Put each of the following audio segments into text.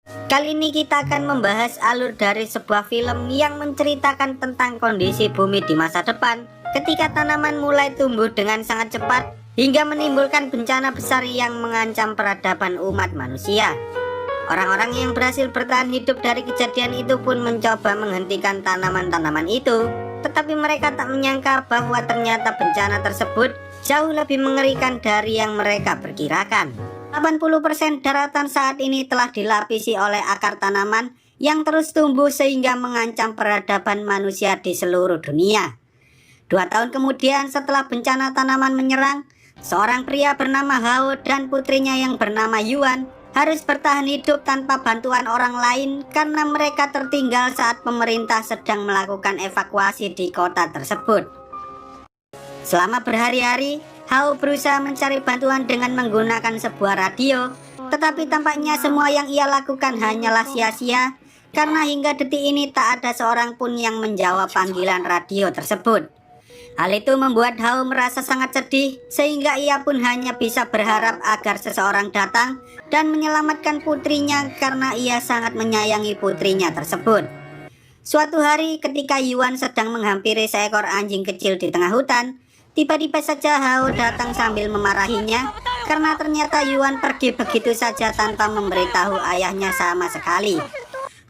Kali ini kita akan membahas alur dari sebuah film yang menceritakan tentang kondisi bumi di masa depan ketika tanaman mulai tumbuh dengan sangat cepat hingga menimbulkan bencana besar yang mengancam peradaban umat manusia. Orang-orang yang berhasil bertahan hidup dari kejadian itu pun mencoba menghentikan tanaman-tanaman itu, tetapi mereka tak menyangka bahwa ternyata bencana tersebut jauh lebih mengerikan dari yang mereka perkirakan. 80% daratan saat ini telah dilapisi oleh akar tanaman yang terus tumbuh sehingga mengancam peradaban manusia di seluruh dunia. 2 tahun kemudian setelah bencana tanaman menyerang, seorang pria bernama Hao dan putrinya yang bernama Yuan harus bertahan hidup tanpa bantuan orang lain karena mereka tertinggal saat pemerintah sedang melakukan evakuasi di kota tersebut. Selama berhari-hari, Hao berusaha mencari bantuan dengan menggunakan sebuah radio, tetapi tampaknya semua yang ia lakukan hanyalah sia-sia karena hingga detik ini tak ada seorang pun yang menjawab panggilan radio tersebut. Hal itu membuat Hao merasa sangat sedih sehingga ia pun hanya bisa berharap agar seseorang datang dan menyelamatkan putrinya karena ia sangat menyayangi putrinya tersebut. Suatu hari ketika Yuan sedang menghampiri seekor anjing kecil di tengah hutan, tiba-tiba saja Hao datang sambil memarahinya karena ternyata Yuan pergi begitu saja tanpa memberitahu ayahnya sama sekali.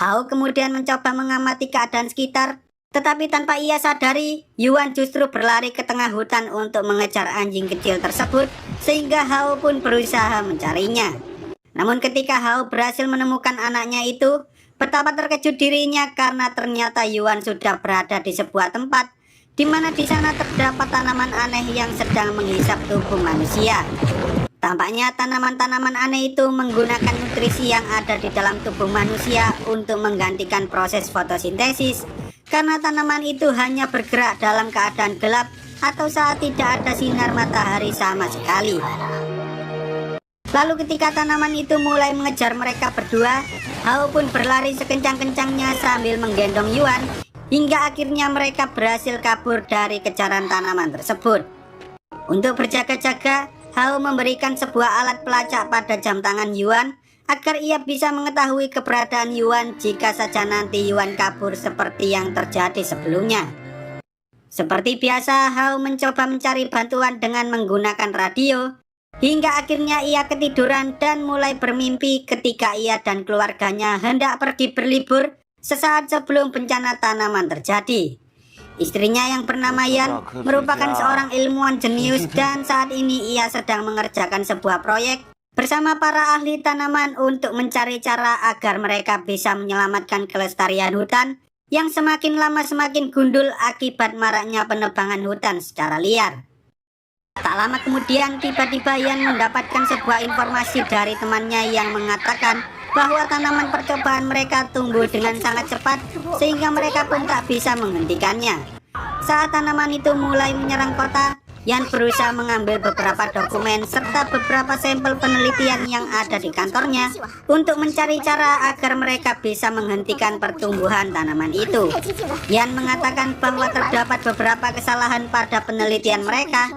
Hao kemudian mencoba mengamati keadaan sekitar, tetapi tanpa ia sadari, Yuan justru berlari ke tengah hutan untuk mengejar anjing kecil tersebut, sehingga Hao pun berusaha mencarinya. Namun ketika Hao berhasil menemukan anaknya itu, betapa terkejut dirinya karena ternyata Yuan sudah berada di sebuah tempat di mana di sana terdapat tanaman aneh yang sedang menghisap tubuh manusia. Tampaknya tanaman-tanaman aneh itu menggunakan nutrisi yang ada di dalam tubuh manusia untuk menggantikan proses fotosintesis, karena tanaman itu hanya bergerak dalam keadaan gelap atau saat tidak ada sinar matahari sama sekali. Lalu ketika tanaman itu mulai mengejar mereka berdua, Hao pun berlari sekencang-kencangnya sambil menggendong Yuan, hingga akhirnya mereka berhasil kabur dari kejaran tanaman tersebut. Untuk berjaga-jaga, Hao memberikan sebuah alat pelacak pada jam tangan Yuan agar ia bisa mengetahui keberadaan Yuan jika saja nanti Yuan kabur seperti yang terjadi sebelumnya. Seperti biasa, Hao mencoba mencari bantuan dengan menggunakan radio, hingga akhirnya ia ketiduran dan mulai bermimpi ketika ia dan keluarganya hendak pergi berlibur sesaat sebelum bencana tanaman terjadi. Istrinya yang bernama Yan merupakan seorang ilmuwan jenius dan saat ini ia sedang mengerjakan sebuah proyek bersama para ahli tanaman untuk mencari cara agar mereka bisa menyelamatkan kelestarian hutan yang semakin lama semakin gundul akibat maraknya penebangan hutan secara liar. Tak lama kemudian tiba-tiba Yan mendapatkan sebuah informasi dari temannya yang mengatakan bahwa tanaman percobaan mereka tumbuh dengan sangat cepat sehingga mereka pun tak bisa menghentikannya. Saat tanaman itu mulai menyerang kota, Yan berusaha mengambil beberapa dokumen serta beberapa sampel penelitian yang ada di kantornya untuk mencari cara agar mereka bisa menghentikan pertumbuhan tanaman itu. Yan mengatakan bahwa terdapat beberapa kesalahan pada penelitian mereka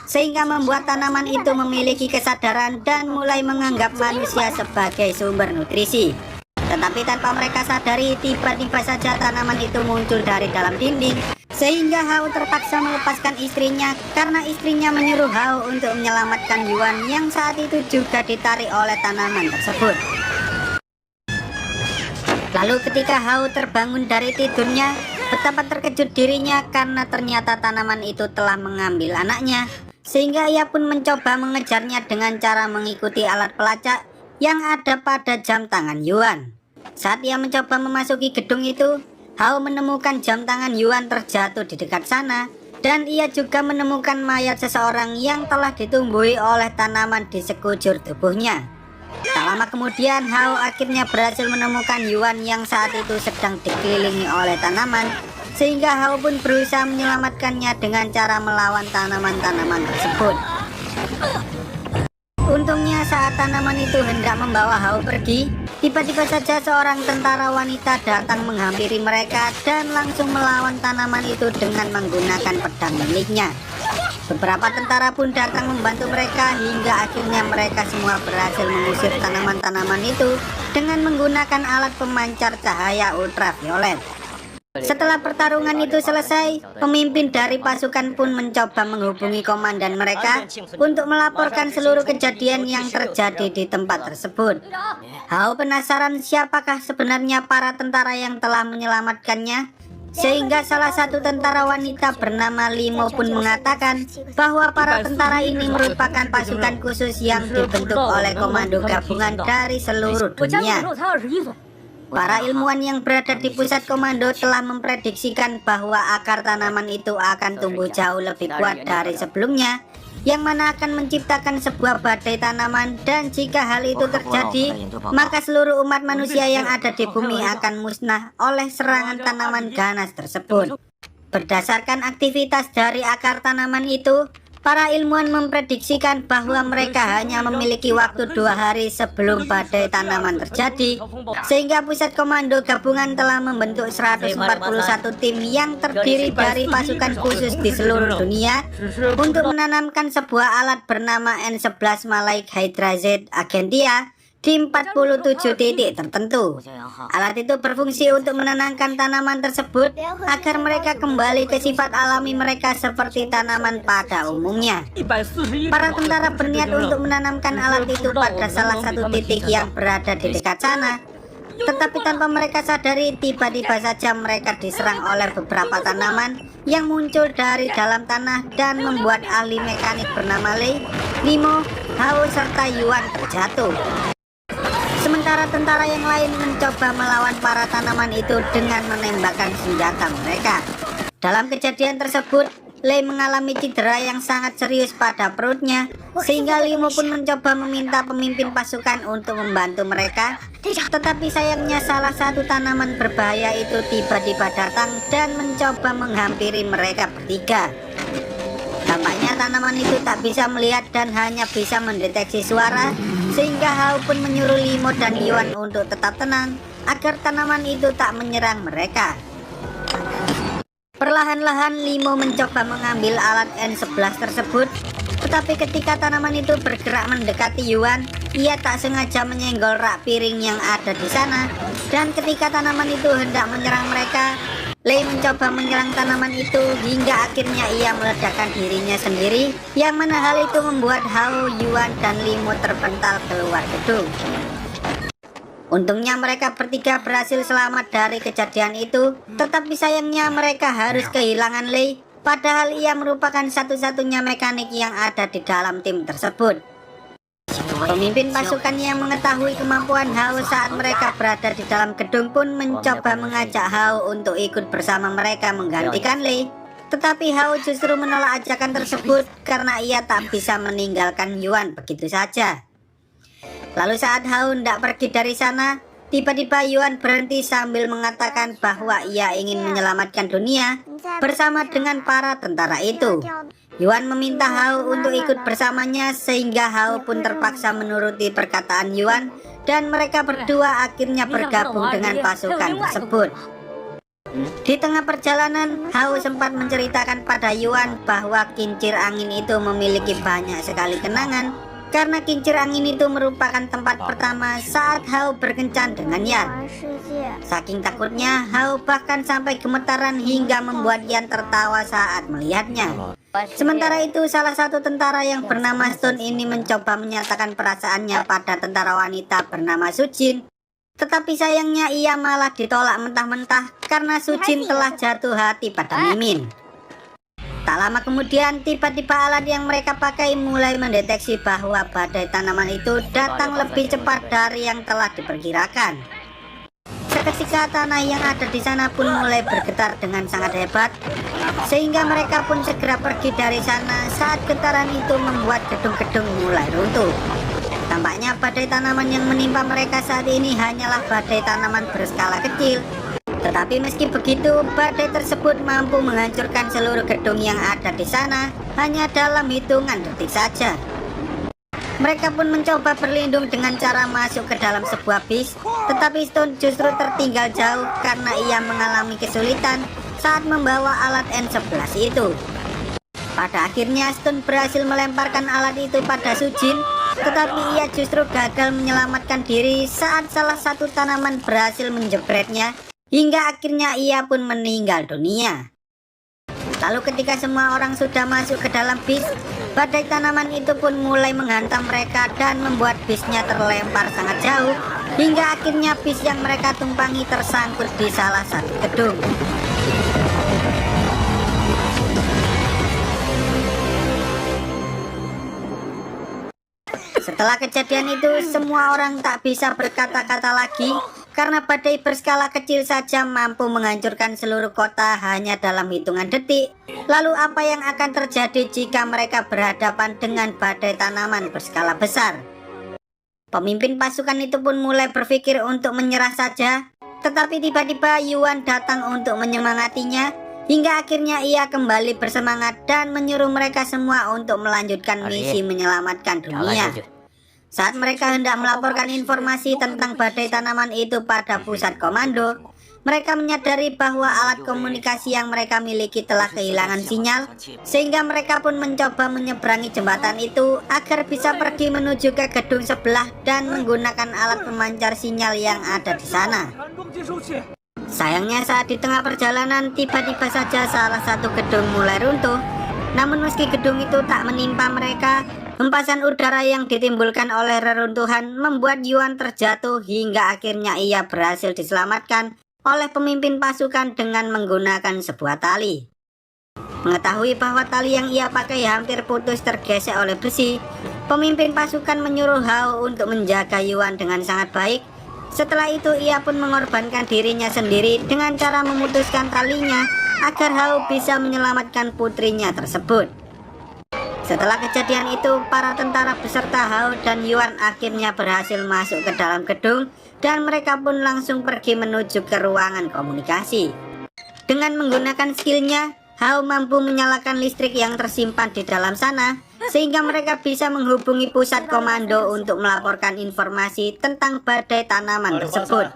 sehingga membuat tanaman itu memiliki kesadaran dan mulai menganggap manusia sebagai sumber nutrisi. Tetapi tanpa mereka sadari, tiba-tiba saja tanaman itu muncul dari dalam dinding, sehingga Hao terpaksa melepaskan istrinya karena istrinya menyuruh Hao untuk menyelamatkan Yuan yang saat itu juga ditarik oleh tanaman tersebut. Lalu ketika Hao terbangun dari tidurnya, betapa terkejut dirinya karena ternyata tanaman itu telah mengambil anaknya, sehingga ia pun mencoba mengejarnya dengan cara mengikuti alat pelacak yang ada pada jam tangan Yuan. Saat ia mencoba memasuki gedung itu, Hao menemukan jam tangan Yuan terjatuh di dekat sana, dan ia juga menemukan mayat seseorang yang telah ditumbuhi oleh tanaman di sekujur tubuhnya. Tak lama kemudian, Hao akhirnya berhasil menemukan Yuan yang saat itu sedang dikelilingi oleh tanaman, sehingga Hao pun berusaha menyelamatkannya dengan cara melawan tanaman-tanaman tersebut. Untungnya saat tanaman itu hendak membawa Hao pergi, tiba-tiba saja seorang tentara wanita datang menghampiri mereka dan langsung melawan tanaman itu dengan menggunakan pedang miliknya. Beberapa tentara pun datang membantu mereka hingga akhirnya mereka semua berhasil mengusir tanaman-tanaman itu dengan menggunakan alat pemancar cahaya ultraviolet. Setelah pertarungan itu selesai, pemimpin dari pasukan pun mencoba menghubungi komandan mereka untuk melaporkan seluruh kejadian yang terjadi di tempat tersebut. Hao penasaran siapakah sebenarnya para tentara yang telah menyelamatkannya, sehingga salah satu tentara wanita bernama Limo pun mengatakan bahwa para tentara ini merupakan pasukan khusus yang dibentuk oleh komando gabungan dari seluruh dunia. Para ilmuwan yang berada di pusat komando telah memprediksikan bahwa akar tanaman itu akan tumbuh jauh lebih kuat dari sebelumnya, yang mana akan menciptakan sebuah badai tanaman, dan jika hal itu terjadi, maka seluruh umat manusia yang ada di bumi akan musnah oleh serangan tanaman ganas tersebut. Berdasarkan aktivitas dari akar tanaman itu, para ilmuwan memprediksikan bahwa mereka hanya memiliki waktu 2 hari sebelum badai tanaman terjadi, sehingga pusat komando gabungan telah membentuk 141 tim yang terdiri dari pasukan khusus di seluruh dunia untuk menanamkan sebuah alat bernama N11 Malaic Hydra Z Agentia di 47 titik tertentu. Alat itu berfungsi untuk menenangkan tanaman tersebut agar mereka kembali ke sifat alami mereka seperti tanaman pada umumnya. Para tentara berniat untuk menanamkan alat itu pada salah satu titik yang berada di dekat sana. Tetapi tanpa mereka sadari, tiba-tiba saja mereka diserang oleh beberapa tanaman yang muncul dari dalam tanah dan membuat ahli mekanik bernama Lei, Limo, Hao, serta Yuan terjatuh. Sementara tentara yang lain mencoba melawan para tanaman itu dengan menembakkan senjata mereka. Dalam kejadian tersebut, Lei mengalami cedera yang sangat serius pada perutnya, sehingga Limo pun mencoba meminta pemimpin pasukan untuk membantu mereka. Tetapi sayangnya salah satu tanaman berbahaya itu tiba-tiba datang dan mencoba menghampiri mereka bertiga. Tampaknya tanaman itu tak bisa melihat dan hanya bisa mendeteksi suara, sehingga Hao pun menyuruh Limo dan Yuan untuk tetap tenang agar tanaman itu tak menyerang mereka. Perlahan-lahan Limo mencoba mengambil alat N11 tersebut, tetapi ketika tanaman itu bergerak mendekati Yuan, ia tak sengaja menyenggol rak piring yang ada di sana, dan ketika tanaman itu hendak menyerang mereka, Lei mencoba menyerang tanaman itu hingga akhirnya ia meledakkan dirinya sendiri, yang mana hal itu membuat Hao, Yuan, dan Limo terpental keluar gedung. Untungnya mereka bertiga berhasil selamat dari kejadian itu, tetapi sayangnya mereka harus kehilangan Lei, padahal ia merupakan satu-satunya mekanik yang ada di dalam tim tersebut. Pemimpin pasukan yang mengetahui kemampuan Hao saat mereka berada di dalam gedung pun mencoba mengajak Hao untuk ikut bersama mereka menggantikan Lei. Tetapi Hao justru menolak ajakan tersebut karena ia tak bisa meninggalkan Yuan begitu saja. Lalu saat Hao hendak pergi dari sana, tiba-tiba Yuan berhenti sambil mengatakan bahwa ia ingin menyelamatkan dunia bersama dengan para tentara itu. Yuan meminta Hao untuk ikut bersamanya, sehingga Hao pun terpaksa menuruti perkataan Yuan dan mereka berdua akhirnya bergabung dengan pasukan tersebut. Di tengah perjalanan, Hao sempat menceritakan pada Yuan bahwa kincir angin itu memiliki banyak sekali kenangan, karena kincir angin itu merupakan tempat pertama saat Hao berkencan dengan Yan. Saking takutnya, Hao bahkan sampai gemetaran hingga membuat Yan tertawa saat melihatnya. Sementara itu, salah satu tentara yang bernama Stone ini mencoba menyatakan perasaannya pada tentara wanita bernama Sujin. Tetapi sayangnya ia malah ditolak mentah-mentah karena Sujin telah jatuh hati pada Mimin. Tak lama kemudian, tiba-tiba alat yang mereka pakai mulai mendeteksi bahwa badai tanaman itu datang lebih cepat dari yang telah diperkirakan. Seketika tanah yang ada di sana pun mulai bergetar dengan sangat hebat, sehingga mereka pun segera pergi dari sana saat getaran itu membuat gedung-gedung mulai runtuh. Tampaknya badai tanaman yang menimpa mereka saat ini hanyalah badai tanaman berskala kecil. Tetapi meski begitu, badai tersebut mampu menghancurkan seluruh gedung yang ada di sana hanya dalam hitungan detik saja. Mereka pun mencoba berlindung dengan cara masuk ke dalam sebuah bis, tetapi Stone justru tertinggal jauh karena ia mengalami kesulitan saat membawa alat N11 itu. Pada akhirnya Stone berhasil melemparkan alat itu pada Sujin, tetapi ia justru gagal menyelamatkan diri saat salah satu tanaman berhasil menjebretnya, hingga akhirnya ia pun meninggal dunia. Lalu ketika semua orang sudah masuk ke dalam bis, badai tanaman itu pun mulai menghantam mereka dan membuat bisnya terlempar sangat jauh, hingga akhirnya bis yang mereka tumpangi tersangkut di salah satu gedung. Setelah kejadian itu, semua orang tak bisa berkata-kata lagi karena badai berskala kecil saja mampu menghancurkan seluruh kota hanya dalam hitungan detik. Lalu apa yang akan terjadi jika mereka berhadapan dengan badai tanaman berskala besar? Pemimpin pasukan itu pun mulai berpikir untuk menyerah saja, tetapi tiba-tiba Yuan datang untuk menyemangatinya, hingga akhirnya ia kembali bersemangat dan menyuruh mereka semua untuk melanjutkan misi menyelamatkan dunia. Saat mereka hendak melaporkan informasi tentang badai tanaman itu pada pusat komando, mereka menyadari bahwa alat komunikasi yang mereka miliki telah kehilangan sinyal, sehingga mereka pun mencoba menyeberangi jembatan itu agar bisa pergi menuju ke gedung sebelah dan menggunakan alat pemancar sinyal yang ada di sana. Sayangnya saat di tengah perjalanan, tiba-tiba saja salah satu gedung mulai runtuh. Namun meski gedung itu tak menimpa mereka, hempasan udara yang ditimbulkan oleh reruntuhan membuat Yuan terjatuh hingga akhirnya ia berhasil diselamatkan oleh pemimpin pasukan dengan menggunakan sebuah tali. Mengetahui bahwa tali yang ia pakai hampir putus tergesek oleh besi, pemimpin pasukan menyuruh Hao untuk menjaga Yuan dengan sangat baik. Setelah itu ia pun mengorbankan dirinya sendiri dengan cara memutuskan talinya agar Hao bisa menyelamatkan putrinya tersebut. Setelah kejadian itu, para tentara beserta Hao dan Yuan akhirnya berhasil masuk ke dalam gedung dan mereka pun langsung pergi menuju ke ruangan komunikasi. Dengan menggunakan skillnya, Hao mampu menyalakan listrik yang tersimpan di dalam sana, sehingga mereka bisa menghubungi pusat komando untuk melaporkan informasi tentang badai tanaman tersebut.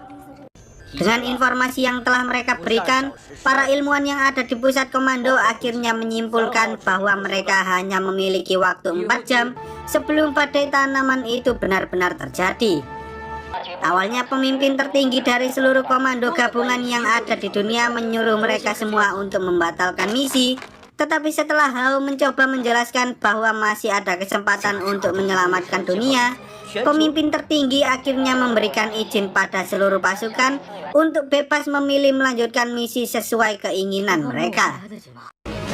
Dengan informasi yang telah mereka berikan, para ilmuwan yang ada di pusat komando akhirnya menyimpulkan bahwa mereka hanya memiliki waktu 4 jam sebelum badai tanaman itu benar-benar terjadi. Awalnya pemimpin tertinggi dari seluruh komando gabungan yang ada di dunia menyuruh mereka semua untuk membatalkan misi. Tetapi setelah Hao mencoba menjelaskan bahwa masih ada kesempatan untuk menyelamatkan dunia, pemimpin tertinggi akhirnya memberikan izin pada seluruh pasukan untuk bebas memilih melanjutkan misi sesuai keinginan mereka.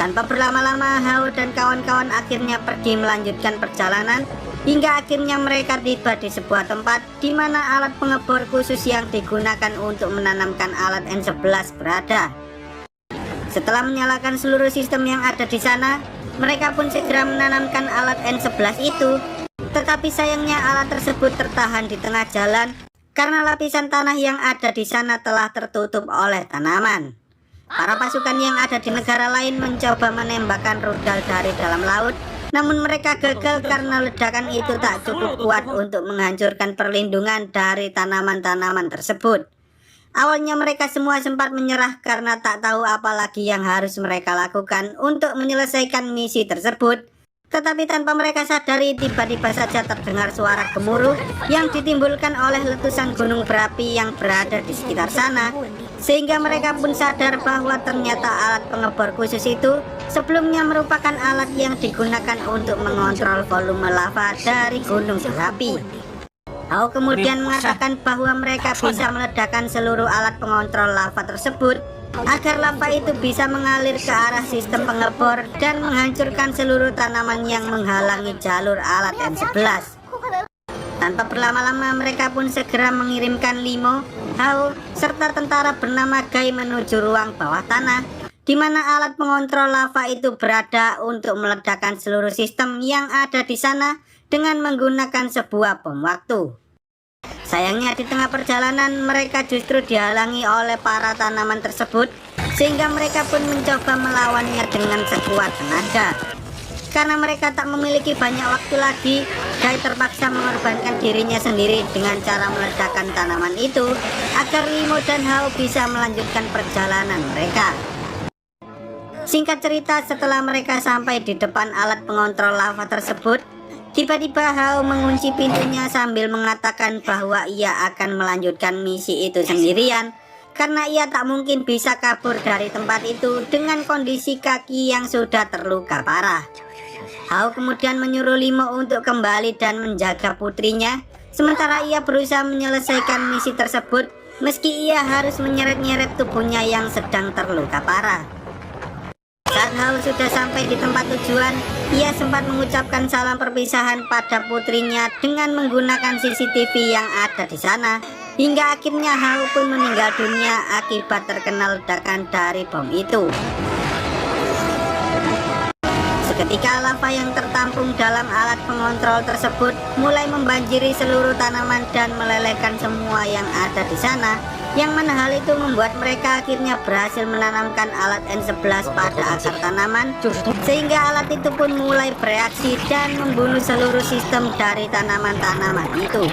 Tanpa berlama-lama, Hao dan kawan-kawan akhirnya pergi melanjutkan perjalanan hingga akhirnya mereka tiba di sebuah tempat di mana alat pengebor khusus yang digunakan untuk menanamkan alat N11 berada. Setelah menyalakan seluruh sistem yang ada di sana, mereka pun segera menanamkan alat N11 itu. Tetapi sayangnya alat tersebut tertahan di tengah jalan karena lapisan tanah yang ada di sana telah tertutup oleh tanaman. Para pasukan yang ada di negara lain mencoba menembakkan rudal dari dalam laut, namun mereka gagal karena ledakan itu tak cukup kuat untuk menghancurkan perlindungan dari tanaman-tanaman tersebut. Awalnya mereka semua sempat menyerah karena tak tahu apa lagi yang harus mereka lakukan untuk menyelesaikan misi tersebut. Tetapi tanpa mereka sadari, tiba-tiba saja terdengar suara gemuruh yang ditimbulkan oleh letusan gunung berapi yang berada di sekitar sana. Sehingga mereka pun sadar bahwa ternyata alat pengebor khusus itu sebelumnya merupakan alat yang digunakan untuk mengontrol volume lava dari gunung berapi. Hao kemudian mengatakan bahwa mereka bisa meledakkan seluruh alat pengontrol lava tersebut agar lava itu bisa mengalir ke arah sistem pengebor dan menghancurkan seluruh tanaman yang menghalangi jalur alat N11. Tanpa berlama-lama mereka pun segera mengirimkan Limo, Hao, serta tentara bernama Gai menuju ruang bawah tanah di mana alat pengontrol lava itu berada untuk meledakkan seluruh sistem yang ada di sana dengan menggunakan sebuah bom waktu. Sayangnya di tengah perjalanan mereka justru dihalangi oleh para tanaman tersebut, sehingga mereka pun mencoba melawannya dengan sekuat tenaga. Karena mereka tak memiliki banyak waktu lagi, Gai terpaksa mengorbankan dirinya sendiri dengan cara meledakkan tanaman itu agar Limo dan Hao bisa melanjutkan perjalanan mereka. Singkat cerita, setelah mereka sampai di depan alat pengontrol lava tersebut, tiba-tiba Hao mengunci pintunya sambil mengatakan bahwa ia akan melanjutkan misi itu sendirian karena ia tak mungkin bisa kabur dari tempat itu dengan kondisi kaki yang sudah terluka parah. Hao kemudian menyuruh Limo untuk kembali dan menjaga putrinya, sementara ia berusaha menyelesaikan misi tersebut meski ia harus menyeret-nyeret tubuhnya yang sedang terluka parah. Saat Hao sudah sampai di tempat tujuan, ia sempat mengucapkan salam perpisahan pada putrinya dengan menggunakan CCTV yang ada di sana, hingga akhirnya Hao pun meninggal dunia akibat terkena ledakan dari bom itu. Seketika lava yang tertampung dalam alat pengontrol tersebut mulai membanjiri seluruh tanaman dan melelehkan semua yang ada di sana, yang mana hal itu membuat mereka akhirnya berhasil menanamkan alat N11 pada akar tanaman, sehingga alat itu pun mulai bereaksi dan membunuh seluruh sistem dari tanaman-tanaman itu.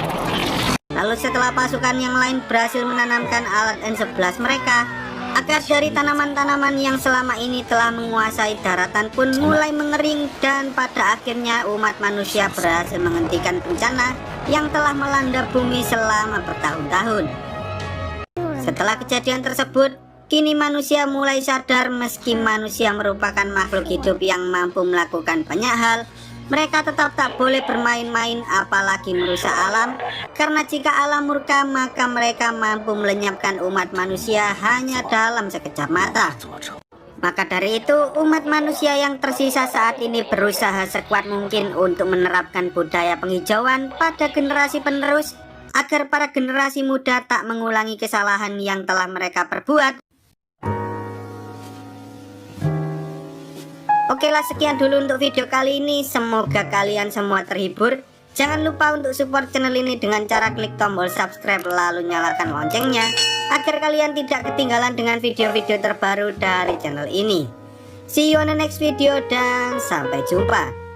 Lalu setelah pasukan yang lain berhasil menanamkan alat N11 mereka, akar dari tanaman-tanaman yang selama ini telah menguasai daratan pun mulai mengering, dan pada akhirnya umat manusia berhasil menghentikan bencana yang telah melanda bumi selama bertahun-tahun. Setelah kejadian tersebut, kini manusia mulai sadar meski manusia merupakan makhluk hidup yang mampu melakukan banyak hal, mereka tetap tak boleh bermain-main apalagi merusak alam, karena jika alam murka maka mereka mampu melenyapkan umat manusia hanya dalam sekejap mata. Maka dari itu, umat manusia yang tersisa saat ini berusaha sekuat mungkin untuk menerapkan budaya penghijauan pada generasi penerus, agar para generasi muda tak mengulangi kesalahan yang telah mereka perbuat. Oke lah, sekian dulu untuk video kali ini. Semoga kalian semua terhibur. Jangan lupa untuk support channel ini dengan cara klik tombol subscribe lalu nyalakan loncengnya, agar kalian tidak ketinggalan dengan video-video terbaru dari channel ini. See you on the next video dan sampai jumpa.